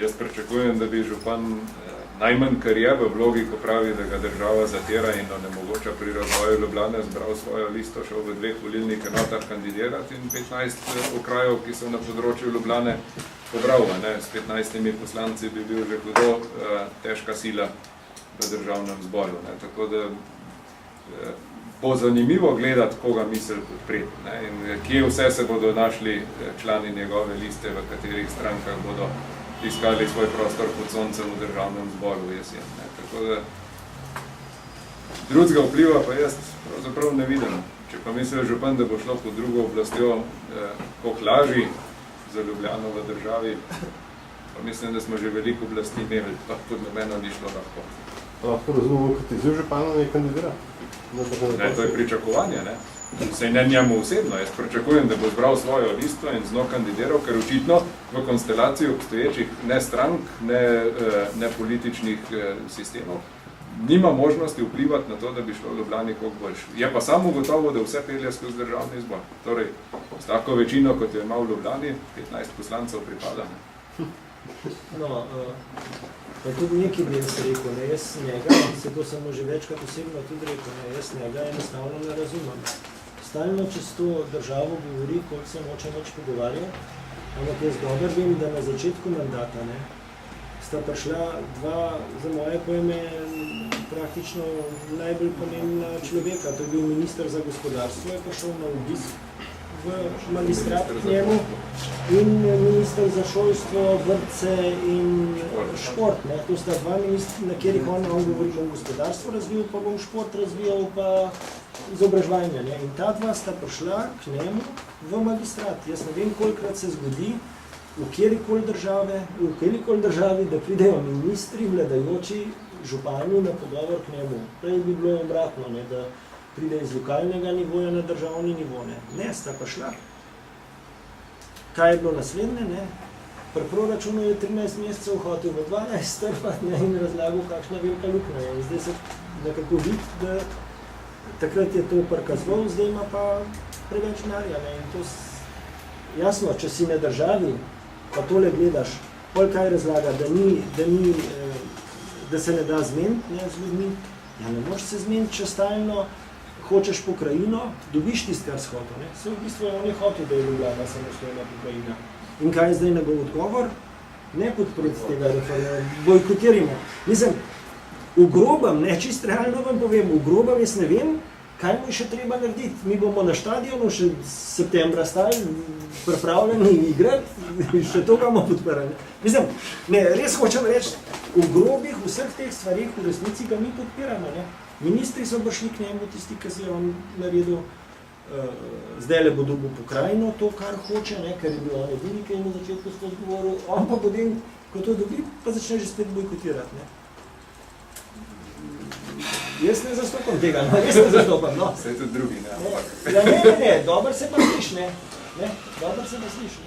Jaz pričakujem, da bi župan najmanj kar je v vlogi, ko pravi, da ga država zatira in onemogoča pri razvoju Ljubljane, zbral svojo listo, šel v 2 volilnih enotah kandidirati in 15 okrajev, ki so na področju Ljubljane, pobral. S 15 poslanci bi bil že hudo težka sila v državnem zboru. Tako da bo zanimivo gledati, koga misli podpreti. In kje vse se bodo našli člani njegove liste, v katerih strankah bodo iskali svoj prostor pod soncem v državnem zboru jesen. Tako da drugega vpliva pa jaz pravzaprav ne vidim. Če pa misli župan, da bo šlo pod drugo oblastjo koliko lažji za Ljubljano v državi, pa mislim, da smo že veliko oblasti imeli, pa pod nobeno ni šlo lahko. Lahko razumemo, kot izziv župana ne kandidira? Ne, to je pričakovanje, ne? Sej ne njemu osebno. Jaz pričakujem, da bo zbral svojo listo in z njo kandidiral, ker očitno v konstelaciji obstoječih ne strank, ne političnih sistemov nima možnosti vplivati na to, da bi šlo Ljubljani koliko boljše. Je pa samo gotovo, da vse pelje skozi državni zbor. Torej, s tako večino, kot je ima v Ljubljani, 15 poslancev pripada. No, pa tudi nekaj bi jaz rekel, ne, jaz njega, se to samo že večkrat osebno tudi rekel, ne, jaz njega enostavno ne razumem. Stalno čez to državo govori, koliko se noče nič pogovarjal, ampak jaz dobro vem, da na začetku mandata sta prišla dva, za moje pojme, praktično najbolj pomembna človeka. To je bil minister za gospodarstvo, je prišel na obisk v magistrat k njemu, in minister za šolstvo, vrtce in šport. Ne. To sta dva ministra, na kjerih on govori, bom gospodarstvo razvijal, pa bom šport razvijal, pa izobraževanje. In ta dva sta prišla k njemu v magistrat. Jaz ne vem, kolikrat se zgodi v kjerikoli državi, da pridejo ministri, vladajoči, župani na pogovor k njemu. Prej bi bilo obratno, ne, da pride iz lokalnega nivoja na državni nivo. Ne, sta pa šla. Kaj je bilo naslednje? Ne? Pri proračunu je 13 mesecev hotel v 12 strpati in razlagal, kakšna velika luknja je. In zdaj se nekako vidi, da takrat je to prikazoval, zdaj ima pa preveč denarja. In to jasno, če si na državi, pa tole gledaš, pol kaj razlaga, da se ne da zmeniti z ljudmi, ja, ne moreš se zmeniti, če stalno hočeš pokrajino, dobiš tisto, kar si hotel. Se v bistvu on je hotel, da je Ljubljana samostojna pokrajina. In kaj je zdaj njegov odgovor? Ne podpreti tega referenduma, bojkotirimo. Mislim, v grobem, čisto realno vam povem, v grobem jaz ne vem, kaj mu je še treba narediti. Mi bomo na stadionu še septembra stali, pripravljeni igrati, še to bomo podprali. Mislim, res hočem reči, v grobih vseh teh stvarih v resnici ga mi podpiramo. Ministri so prišli k njemu, tisti, ki se je on naredil, zdaj le bo dobil pokrajino, to, kar hoče, ker je bil on edini, ki je na začetku skozi govoril, on pa potem, ko to dobi, pa začne že spet bojkotirati. Jaz ne zastopam tega, jaz ne zastopam. Vse je tudi drugi, ne, dobro se pa sliš, dobro se pa sliš.